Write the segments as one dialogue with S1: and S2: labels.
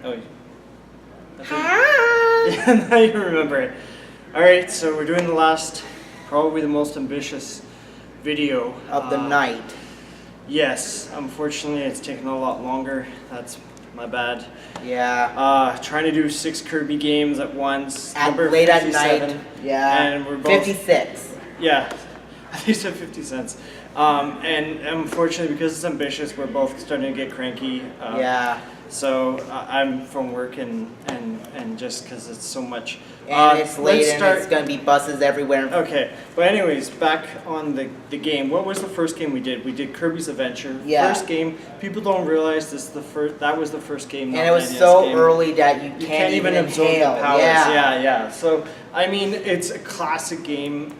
S1: Oh, yeah, now you remember it. Alright, so we're doing the last, probably the most ambitious video
S2: of the night.
S1: Yes, unfortunately it's taken a lot longer. That's my bad.
S2: Yeah.
S1: Trying to do 6 Kirby games at once.
S2: Late at night. Yeah.
S1: And we're both
S2: 56.
S1: Yeah, I think you said 50 cents. And unfortunately, because it's ambitious, we're both starting to get cranky.
S2: Yeah.
S1: So I'm from work and just because it's so much.
S2: And it's late and it's going to be buses everywhere.
S1: Okay, but anyways, back on the game. What was the first game we did? We did Kirby's Adventure.
S2: Yeah.
S1: First game. People don't realize that was the first game.
S2: And it was so early that you can't even
S1: absorb the
S2: inhale.
S1: powers.
S2: Yeah.
S1: Yeah. So I mean, it's a classic game.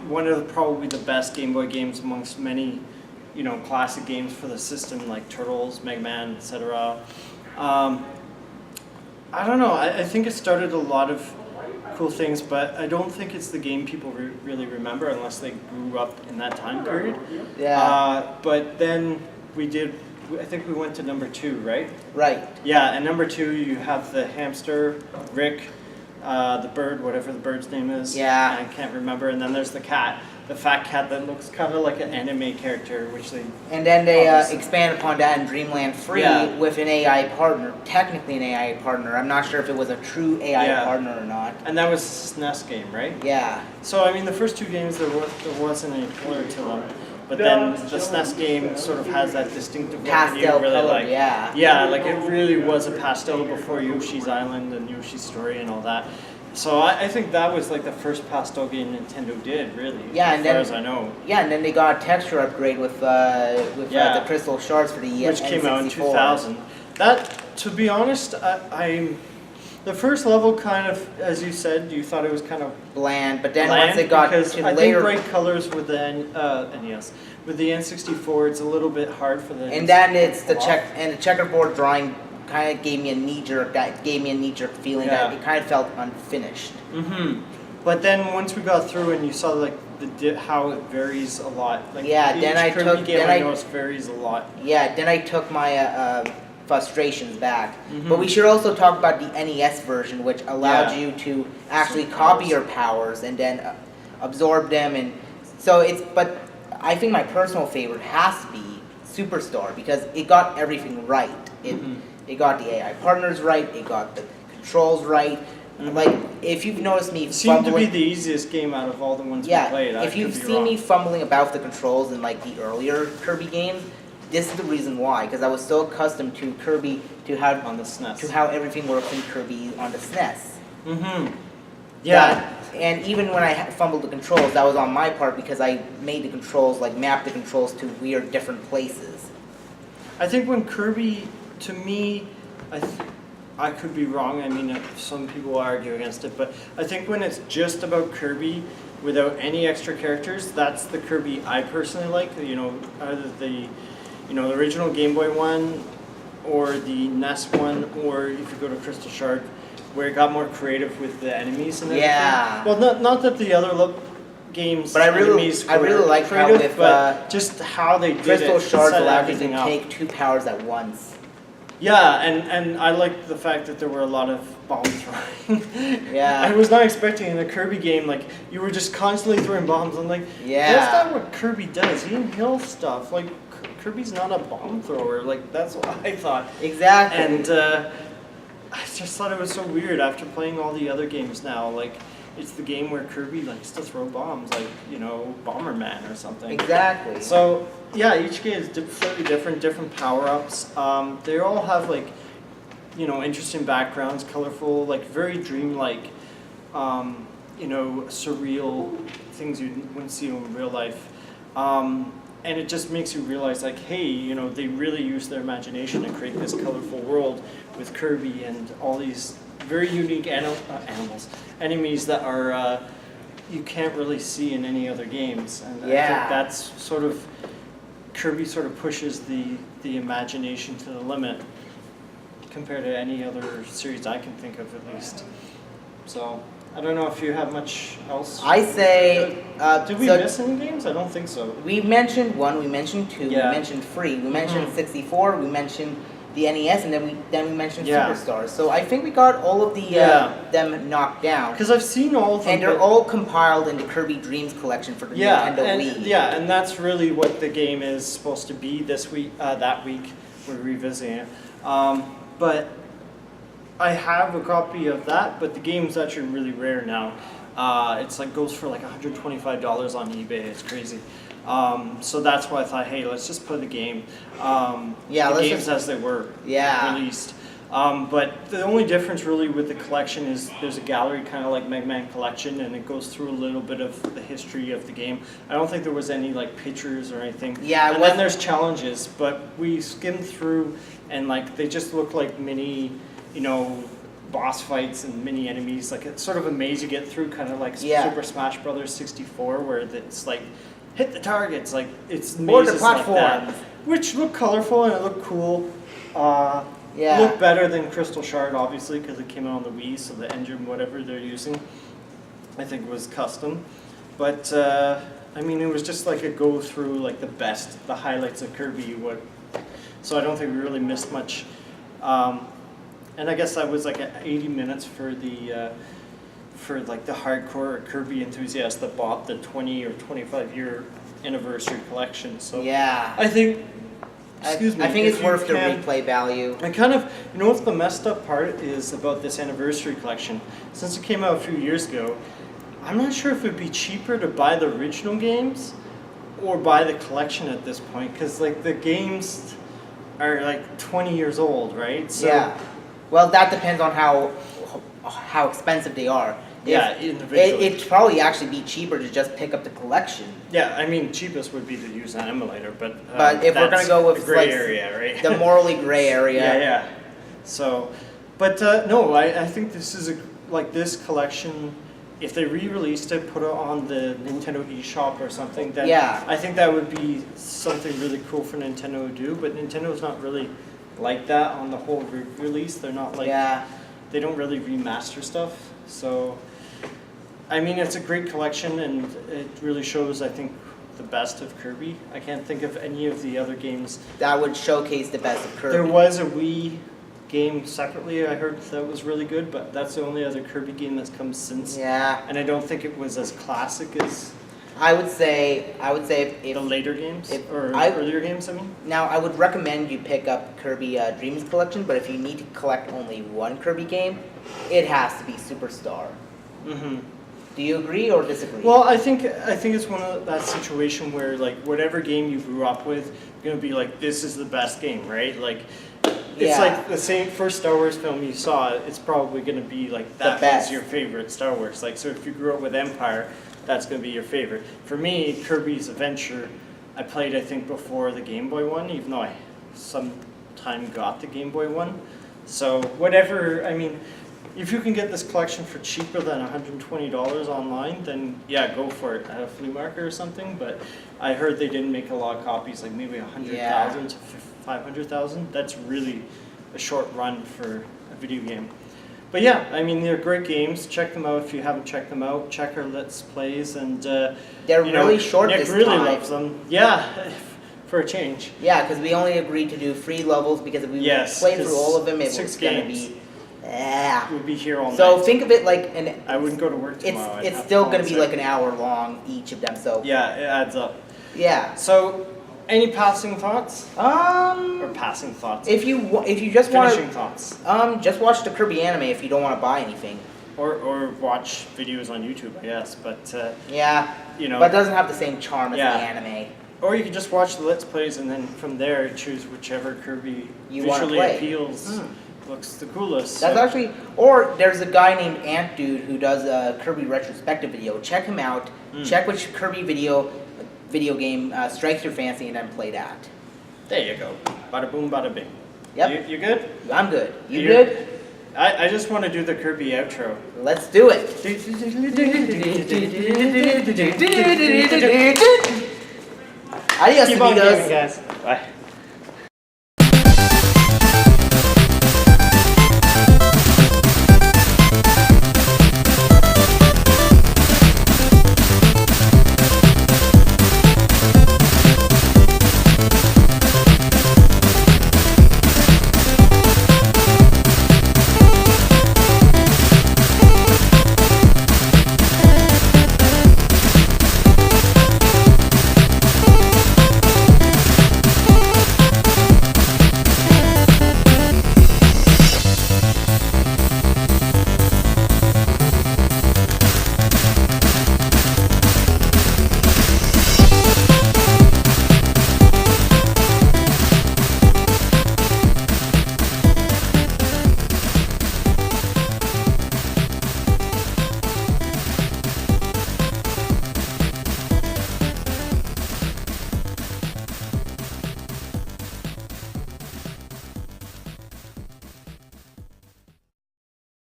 S1: One of probably the best Game Boy games amongst many, classic games for the system like Turtles, Mega Man, etc. I don't know. I think it started a lot of cool things, but I don't think it's the game people really remember unless they grew up in that time period.
S2: Yeah.
S1: But then I think we went to number 2, right?
S2: Right.
S1: Yeah, and number 2 you have the hamster, Rick, the bird, whatever the bird's name is.
S2: Yeah.
S1: I can't remember. And then there's the cat, the fat cat that looks kind of like an anime character, which they...
S2: And then they expand upon that in Dreamland 3 with an AI partner, technically an AI partner. I'm not sure if it was a true AI partner or not.
S1: And that was a SNES game, right?
S2: Yeah.
S1: So, I mean, the first 2 games, there wasn't any color to them. But then the SNES game sort of has that distinctive look that you really
S2: color,
S1: like.
S2: yeah.
S1: Yeah, like it really was a pastel before Yoshi's Island and Yoshi's Story and all that. So I think that was like the first pastel game Nintendo did, really, as far as I know.
S2: Yeah, and then they got a texture upgrade with the crystal shards for the N64.
S1: Which came out in 2000. That, to be honest, the first level kind of, as you said, you thought it was kind of
S2: bland, but then once it got to later...
S1: I think bright colors with the NES. With the N64, it's a little bit hard for the...
S2: And then it's the checkerboard drawing kind of gave me a knee-jerk feeling that it kind of felt unfinished.
S1: Mm-hmm. But then once we got through and you saw like how it varies a lot. Like
S2: then I
S1: noticed varies a lot.
S2: Yeah, then I took my frustrations back. Mm-hmm. But we should also talk about the NES version, which allowed you to actually copy your powers and then absorb them. And so but I think my personal favorite has to be Superstar because it got everything right. It got the AI partners right. It got the controls right. Mm-hmm. Like, if you've noticed me
S1: seemed to be the easiest game out of all the ones we played.
S2: If you've seen me fumbling about the controls in like the earlier Kirby games, this is the reason why. Because I was so accustomed to Kirby on the SNES, to how everything works in Kirby on the SNES.
S1: Mm-hmm. Yeah.
S2: And even when I fumbled the controls, that was on my part because I made the controls, mapped the controls to weird different places.
S1: I think when Kirby, to me, I could be wrong. I mean, some people argue against it, but I think when it's just about Kirby without any extra characters, that's the Kirby I personally like. Either the original Game Boy one, or the NES one, or if you go to Crystal Shard, where it got more creative with the enemies and everything.
S2: Yeah.
S1: Well, not that the other games,
S2: but I really like
S1: creative, but just how they did
S2: Crystal
S1: it.
S2: Shards allowed you to take 2 powers at once.
S1: Yeah, and I liked the fact that there were a lot of bomb throwing.
S2: Yeah.
S1: I was not expecting in a Kirby game, you were just constantly throwing bombs. I'm like, that's not what Kirby does. He inhales stuff. Kirby's not a bomb thrower. That's what I thought.
S2: Exactly.
S1: And I just thought it was so weird after playing all the other games now. It's the game where Kirby likes to throw bombs, Bomberman or something.
S2: Exactly.
S1: So, yeah, each game is slightly different power-ups. They all have, interesting backgrounds, colorful, very dreamlike, surreal things you wouldn't see in real life. And it just makes you realize, hey, they really use their imagination to create this colorful world with Kirby and all these very unique enemies that are you can't really see in any other games. And I think that's Kirby sort of pushes the imagination to the limit compared to any other series I can think of, at least. So I don't know if you have much else.
S2: I say...
S1: did we miss any games? I don't think so.
S2: We mentioned 1, we mentioned 2, we mentioned 3, we mentioned 64, we mentioned the NES, and then we mentioned
S1: Yeah.
S2: Superstars. So I think we got all of the
S1: Yeah.
S2: them knocked down.
S1: Because I've seen all of them.
S2: And they're
S1: but-
S2: all compiled into Kirby Dreams Collection for the Nintendo Wii.
S1: Yeah, and that's really what the game is supposed to be this week. That week we're revisiting it. But I have a copy of that, but the game's actually really rare now. It's like goes for like $125 on eBay. It's crazy. So that's why I thought, hey, let's just play the game.
S2: Yeah,
S1: the
S2: let's
S1: games
S2: just-
S1: as they were
S2: Yeah.
S1: released. But the only difference really with the collection is there's a gallery kind of like Mega Man Collection, and it goes through a little bit of the history of the game. I don't think there was any like pictures or anything.
S2: Yeah,
S1: and then there's challenges, but we skimmed through and like they just look like mini, boss fights and mini enemies. Like it's sort of a maze you get through, kind of like Super Smash Brothers 64, where it's like hit the targets, like it's mazes like that, which look colorful and it looked cool. Look better than Crystal Shard, obviously, because it came out on the Wii, so the engine, whatever they're using, I think was custom. But, I mean, it was just like a go through, like the highlights of Kirby. So I don't think we really missed much. And I guess that was like 80 minutes for the hardcore Kirby enthusiast that bought the 20 or 25 year anniversary collection. So
S2: yeah,
S1: I think.
S2: I think it's worth the replay value.
S1: I kind of, what's the messed up part is about this anniversary collection. Since it came out a few years ago, I'm not sure if it'd be cheaper to buy the original games or buy the collection at this point, because like the games are like 20 years old, right? So,
S2: yeah. Well, that depends on how expensive they are.
S1: Yeah, individually.
S2: It'd probably actually be cheaper to just pick up the collection.
S1: Yeah, I mean, cheapest would be to use an emulator, but
S2: if we're gonna go with
S1: the gray
S2: like,
S1: area, right?
S2: The morally gray area.
S1: Yeah. So, but no, I think this is this collection. If they re-released it, put it on the Nintendo eShop or something, then I think that would be something really cool for Nintendo to do. But Nintendo's not really like that on the whole release. They're not like they don't really remaster stuff. So. I mean, it's a great collection, and it really shows, I think, the best of Kirby. I can't think of any of the other games
S2: that would showcase the best of Kirby.
S1: There was a Wii game separately, I heard that was really good, but that's the only other Kirby game that's come since.
S2: Yeah.
S1: And I don't think it was as classic as
S2: I would say if
S1: the later games, earlier games, I mean.
S2: Now, I would recommend you pick up Kirby Dreams Collection, but if you need to collect only one Kirby game, it has to be Superstar.
S1: Mm-hmm.
S2: Do you agree or disagree?
S1: Well, I think it's one of that situation where like whatever game you grew up with, you're gonna be like, this is the best game, right? Like it's like the same first Star Wars film you saw. It's probably gonna be like that was your favorite Star Wars. Like so, if you grew up with Empire, that's gonna be your favorite. For me, Kirby's Adventure, I played I think before the Game Boy one, even though I sometime got the Game Boy one. So whatever, I mean. If you can get this collection for cheaper than $120 online, then yeah, go for it at a flea market or something. But I heard they didn't make a lot of copies, like maybe 100,000 to 500,000. That's really a short run for a video game. But yeah, I mean, they're great games. Check them out if you haven't checked them out. Check our Let's Plays, and
S2: they're really short
S1: Nick
S2: this
S1: really
S2: time.
S1: loves them. Yeah, for a change.
S2: Yeah, because we only agreed to do 3 levels because if we play through all of them, it was going to be.
S1: We'll be here all night.
S2: So think of it like
S1: I wouldn't go to work tomorrow.
S2: It's still going to be like an hour long each of them. So
S1: yeah, it adds up.
S2: Yeah.
S1: So, any passing thoughts? Or passing thoughts?
S2: If you just want
S1: finishing thoughts.
S2: Just watch the Kirby anime if you don't want to buy anything.
S1: Or watch videos on YouTube, I guess. But
S2: yeah, but it doesn't have the same charm as the anime.
S1: Or you can just watch the Let's Plays and then from there choose whichever Kirby
S2: you
S1: visually appeals. Looks the coolest.
S2: That's actually, or there's a guy named Ant Dude who does a Kirby retrospective video. Check him out. Check which Kirby video game strikes your fancy and then play that.
S1: There you go. Bada boom, bada bing.
S2: Yep.
S1: You good?
S2: I'm good. You good?
S1: I just want to do the Kirby outro.
S2: Let's do it. Adios,
S1: Keep on
S2: amigos.
S1: gaming, guys. Bye.